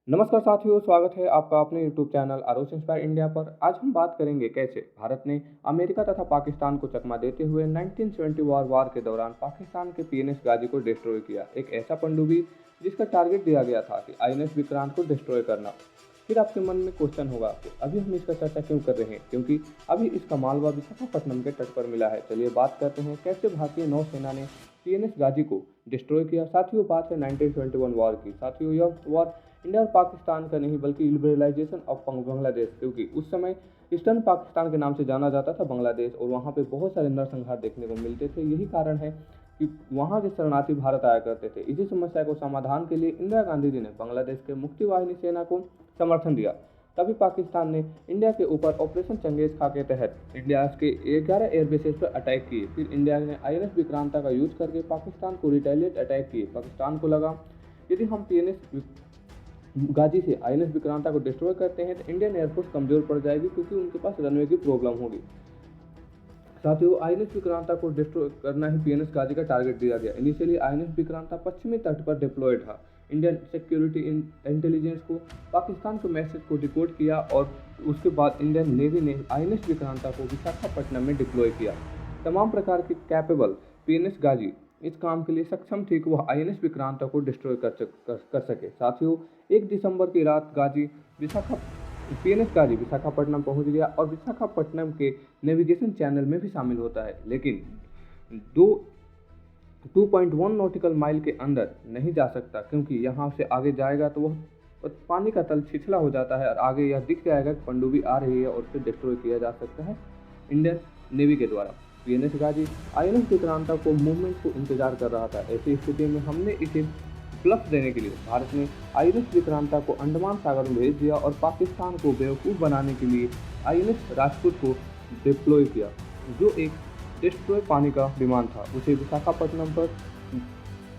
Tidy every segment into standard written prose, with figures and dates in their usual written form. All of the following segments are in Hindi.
नमस्कार साथियों, स्वागत है आपका अपने YouTube चैनल आरोस इंस्पायर इंडिया पर। आज हम बात करेंगे कैसे भारत ने अमेरिका तथा पाकिस्तान को चकमा देते हुए 1970 वार के दौरान पाकिस्तान के पीएनएस गाजी को डिस्ट्रॉय किया। एक ऐसा पनडुब्बी जिसका टारगेट दिया गया था कि आईएनएस विक्रांत को डिस्ट्रॉय करना। फिर आपके मन में क्वेश्चन होगा कि अभी हम इसका चर्चा क्यों कर रहे हैं, क्योंकि अभी इसका मालवा विशाखापट्टनम के तट पर मिला है। चलिए बात करते हैं कैसे भारतीय नौसेना ने पीएनएस गाजी को डिस्ट्रॉय किया। साथियों, बात है 1921 वॉर की। साथियों, यह वॉर इंडिया और पाकिस्तान का नहीं बल्कि लिबरलाइजेशन ऑफ बांग्लादेश, क्योंकि उस समय ईस्टर्न पाकिस्तान के नाम से जाना जाता था बांग्लादेश, और वहाँ पे बहुत सारे नरसंहार देखने को मिलते थे। यही कारण है कि वहाँ के शरणार्थी भारत आया करते थे। इसी समस्या को समाधान के लिए इंदिरा गांधी जी ने बांग्लादेश के मुक्ति वाहिनी सेना को समर्थन दिया। तभी पाकिस्तान ने इंडिया के ऊपर ऑपरेशन चंगेज खा के तहत इंडिया के 11 एयरबेसेस पर अटैक किए। फिर इंडिया ने आईएनएस विक्रांता का यूज करके पाकिस्तान को रिटेलिएट अटैक किए। पाकिस्तान को लगा यदि हम पीएनएस गाजी से आईएनएस विक्रांता को डिस्ट्रॉय करते हैं तो इंडियन एयरफोर्स कमजोर पड़ जाएगी, क्योंकि उनके पास रनवे की प्रॉब्लम होगी। साथियों, आईएनएस विक्रांता को डिस्ट्रॉय करना ही पीएनएस गाजी का टारगेट दिया गया। इनिशियली आईएनएस विक्रांता पश्चिमी तट पर डिप्लॉयड था। इंडियन सिक्योरिटी इंटेलिजेंस को पाकिस्तान के मैसेज को डिकोड किया और उसके बाद इंडियन नेवी ने आईएनएस विक्रांता को विशाखापट्टनम में डिप्लॉय किया। तमाम प्रकार की कैपेबल पीएनएस गाजी इस काम के लिए सक्षम थी कि वह आईएनएस विक्रांता को डिस्ट्रॉय कर सके। साथियों, 1 दिसंबर की रात पीएनएस गाजी विशाखापट्टनम पहुंच गया और विशाखापट्टनम के नेविगेशन चैनल में भी शामिल होता है, लेकिन 2.1 नॉटिकल माइल के अंदर नहीं जा सकता, क्योंकि यहाँ से आगे जाएगा तो वह पानी का तल छिछला हो जाता है और आगे यह दिख जाएगा कि पनडुब्बी आ रही है और उसे डिस्ट्रॉय किया जा सकता है इंडियन नेवी के द्वारा। पीएनएस गाजी आईएनएस विक्रांता को मूवमेंट को इंतजार कर रहा था। ऐसी स्थिति में हमने इसे ब्लफ देने के लिए भारत ने आईएनएस विक्रांता को अंडमान सागर में भेज दिया और पाकिस्तान को बेवकूफ़ बनाने के लिए आईएनएस राजपूत को डिप्लॉय किया, जो एक डिस्ट्रॉय पानी का विमान था। उसे विशाखापट्टनम पर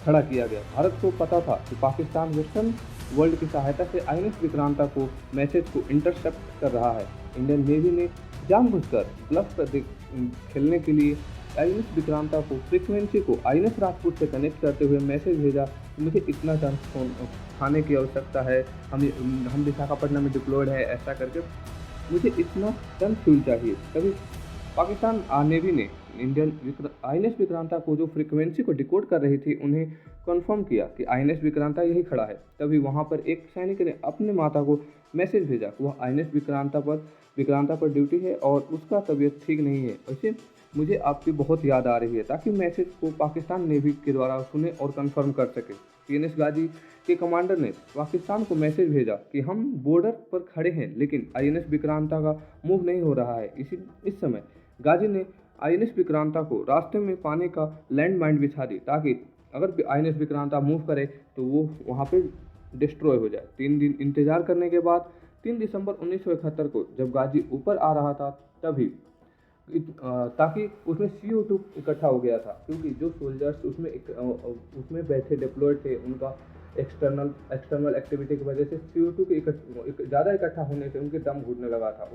खड़ा किया गया। भारत को पता था कि पाकिस्तान वेस्टर्न वर्ल्ड की सहायता से आईएनएस विक्रांता को मैसेज को इंटरसेप्ट कर रहा है। इंडियन नेवी ने जानबूझकर ब्लफ खेलने के लिए आईएनएस विक्रांता को फ्रीक्वेंसी को आईएनएस राजपूत से कनेक्ट करते हुए मैसेज भेजा कि मुझे इतना टन खाने की आवश्यकता है, हम विशाखापट्टनम में डिप्लॉयड है, ऐसा करके मुझे इतना टन फ्यूल चाहिए। तभी पाकिस्तान नेवी ने इंडियन आईएनएस विक्रांता को जो फ्रीक्वेंसी को डिकोड कर रही थी उन्हें कंफर्म किया कि आईएनएस विक्रांता यही खड़ा है। तभी वहां पर एक सैनिक ने अपने माता को मैसेज भेजा कि वह आईएनएस विक्रांता पर ड्यूटी है और उसका तबीयत ठीक नहीं है, वैसे मुझे आपकी बहुत याद आ रही है, ताकि मैसेज को पाकिस्तान नेवी के द्वारा सुने और कंफर्म कर सके। पीएनएस गाजी के कमांडर ने पाकिस्तान को मैसेज भेजा कि हम बॉर्डर पर खड़े हैं, लेकिन आईएनएस विक्रांता का मूव नहीं हो रहा है। इस समय गाजी ने आईएनएस विक्रांता को रास्ते में पानी का लैंड माइन बिछा दी, ताकि अगर आईएनएस विक्रांता मूव करे तो वो वहाँ पे डिस्ट्रॉय हो जाए। 3 दिन इंतजार करने के बाद 3 दिसंबर 1971 को जब गाजी ऊपर आ रहा था, तभी ताकि उसमें CO2 इकट्ठा हो गया था, क्योंकि जो सोल्जर्स उसमें बैठे डिप्लॉयड थे, उनका एक्सटर्नल एक्टिविटी की वजह से CO2 के ज़्यादा इकट्ठा होने से उनके दम घुटने लगा था।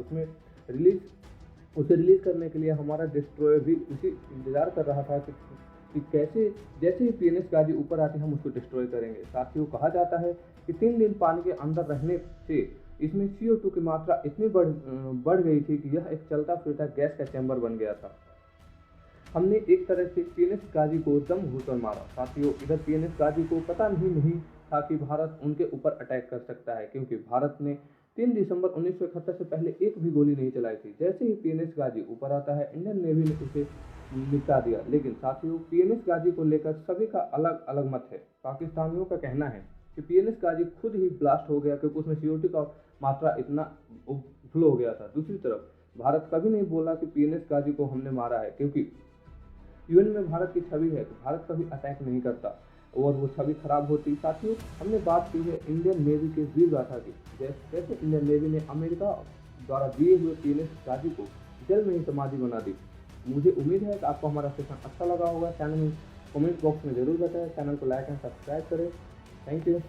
उसे रिलीज करने के लिए हमारा डिस्ट्रॉयर भी उसी इंतजार कर रहा था कि कैसे जैसे ही पीएनएस गाजी ऊपर आती हम उसको डिस्ट्रॉय करेंगे। साथियों, कहा जाता है कि 3 दिन पानी के अंदर रहने से इसमें CO2 की मात्रा इतनी बढ़ गई थी कि यह एक चलता फिरता गैस का चैम्बर बन गया था। हमने एक तरह से पीएनएस गाजी को दम घुटकर मारा। साथियों, इधर पीएनएस गाजी को पता नहीं था कि भारत उनके ऊपर अटैक कर सकता है, क्योंकि भारत ने 3 दिसंबर 1971 से पहले एक भी गोली नहीं चलाई थी। जैसे ही पीएनएस गाजी ऊपर आता है, इंडियन नेवी ने उसे निपटा दिया। लेकिन साथियों, पीएनएस गाजी को लेकर सभी का अलग अलग मत है। पाकिस्तानियों का कहना है कि पीएनएस गाजी खुद ही ब्लास्ट हो गया, क्योंकि उसमें CO2 का मात्रा इतना फ्लो हो गया था। दूसरी तरफ भारत कभी नहीं बोला कि पीएनएस गाजी को हमने मारा है, क्योंकि यूएन में भारत की छवि है कि भारत कभी अटैक नहीं करता और वो छवि खराब होती। साथियों, हमने बात की है इंडियन नेवी के वीर गाथा की। जैसे इंडियन नेवी ने अमेरिका द्वारा दिए हुए पीएनएस गाजी को जल में ही समाधि बना दी। मुझे उम्मीद है कि आपको हमारा सेशन अच्छा लगा होगा। चैनल में कमेंट बॉक्स में जरूर बताएं। चैनल को लाइक एंड सब्सक्राइब करें। Thank you.